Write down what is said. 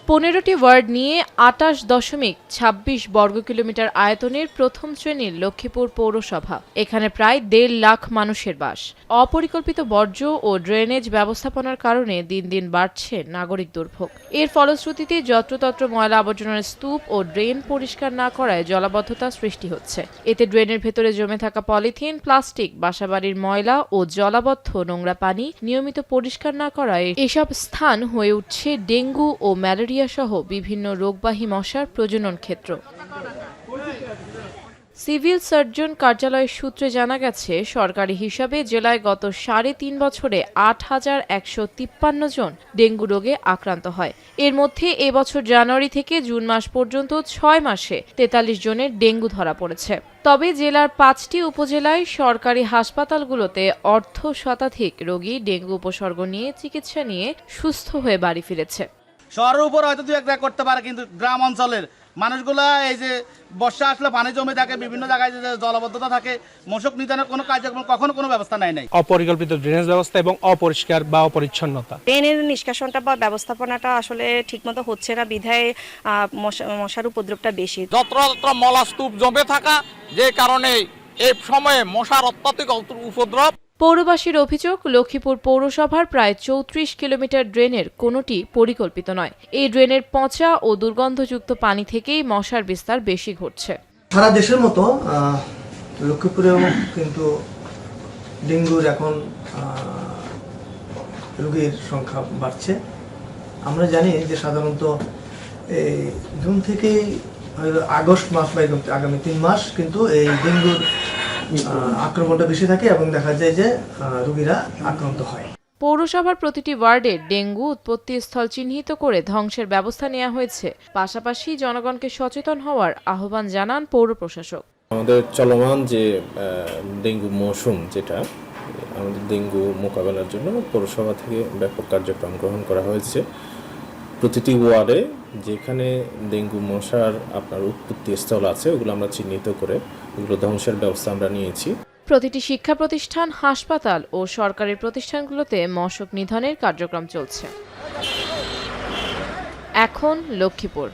15টি word নিয়ে 28.26 বর্গ kilometre আয়তনের প্রথম শ্রেণীর লক্ষ্মীপুর পৌরসভা। এখানে প্রায় 1.5 লাখ মানুষের বাস। অপরিকল্পিত বর্জ্য ও ড্রেনেজ ব্যবস্থাপনার কারণে দিন দিন বাড়ছে নাগরিক দুর্ভোগ। এর ফলশ্রুতিতে যত্রতত্র ময়লা আবর্জনার স্তূপ ও ড্রেন পরিষ্কার না করায় জলাবদ্ধতা সৃষ্টি হচ্ছে। এতে ড্রেনের ভেতরে জমে থাকা পলিথিন, প্লাস্টিক, বাসাবাড়ির ময়লা ও জলাবদ্ধ নোংরা পানি নিয়মিত পরিষ্কার না করায় এসব স্থান হয়ে উঠছে ডেঙ্গু ও ম্যালেরিয়া সহ বিভিন্ন রোগবাহী মশার প্রজনন ক্ষেত্র। সিভিল সার্জন কার্যালয়ের সূত্রে জানা গেছে, সরকারি হিসাবে জেলায় গত 3.5 বছরে 8,153 জন ডেঙ্গু রোগে আক্রান্ত হয়। এর মধ্যে এবছর জানুয়ারি থেকে জুন মাস পর্যন্ত 6 মাসে 43 জনের ডেঙ্গু ধরা পড়েছে। তবে জেলার 5টি উপজেলায় সরকারি হাসপাতালগুলোতে অর্ধ শতাধিক রোগী ডেঙ্গু উপসর্গ নিয়ে চিকিৎসা নিয়ে সুস্থ হয়ে বাড়ি ফিরেছে। শহরের উপর হয়তো দুই একটা করতে পারে, কিন্তু গ্রাম অঞ্চলের মানুষগুলা এই যে বর্ষা আসলে পানি জমে থাকে, বিভিন্ন জায়গায় যে জলাবদ্ধতা থাকে, মশক নিধনের কোনো কার্যক্রম কখনো কোনো ব্যবস্থা নাই। অপরিকল্পিত ড্রেনেজ ব্যবস্থা এবং অপরিষ্কার বা অপরিচ্ছন্নতা, ড্রেনের নিষ্কাশনটা বা ব্যবস্থাপনাটা আসলে ঠিকমতো হচ্ছে না, বিধায় মশার উপদ্রবটা বেশি। যত্রতত্র মলাস্তূপ জমে থাকা, যে কারণে এই সময়ে মশার অত্যাধিক উপদ্রব। পৌরবাসীর অভিযোগ, লক্ষ্মীপুর পৌরসভার প্রায় 34 কিলোমিটার ড্রেনের কোনোটি পরিকল্পিত নয়। এই ড্রেনের পচা ও দুর্গন্ধযুক্ত পানি থেকেই মশার বিস্তার বেশি ঘটছে। সারা দেশের মতো লক্ষ্মীপুরেও কিন্তু ডেঙ্গুর এখন রোগীর সংখ্যা বাড়ছে। আমরা জানি যে সাধারণত এই জুন থেকেই আগস্ট মাস বা আগামী 3 মাস কিন্তু এই ডেঙ্গুর আক্রমণটা বেশি থাকে এবং দেখা যায় যে রোগীরা আক্রান্ত হয়। পৌরসভার প্রতিটি ওয়ার্ডে ডেঙ্গু উৎপত্তি স্থল চিহ্নিত করে ধ্বংসের ব্যবস্থা নেওয়া হয়েছে। পাশাপাশি জনগণকে সচেতন হওয়ার আহ্বান জানান পৌর প্রশাসক। আমাদের চলমান যে ডেঙ্গু মৌসুম, যেটা আমাদের ডেঙ্গু মোকাবেলার জন্য পৌরসভা থেকে ব্যাপক কার্যক্রম গ্রহণ করা হয়েছে। প্রতিটি ওয়ার্ডে যেখানে ডেঙ্গু মশার আপনার উৎপত্তি স্থল আছে, ওগুলো আমরা চিহ্নিত করে ওগুলো ধ্বংসের ব্যবস্থা আমরা নিয়েছি। প্রতিটি শিক্ষা প্রতিষ্ঠান, হাসপাতাল ও সরকারি প্রতিষ্ঠানগুলোতে মশক নিধনের কার্যক্রম চলছে। এখন লক্ষ্মীপুর।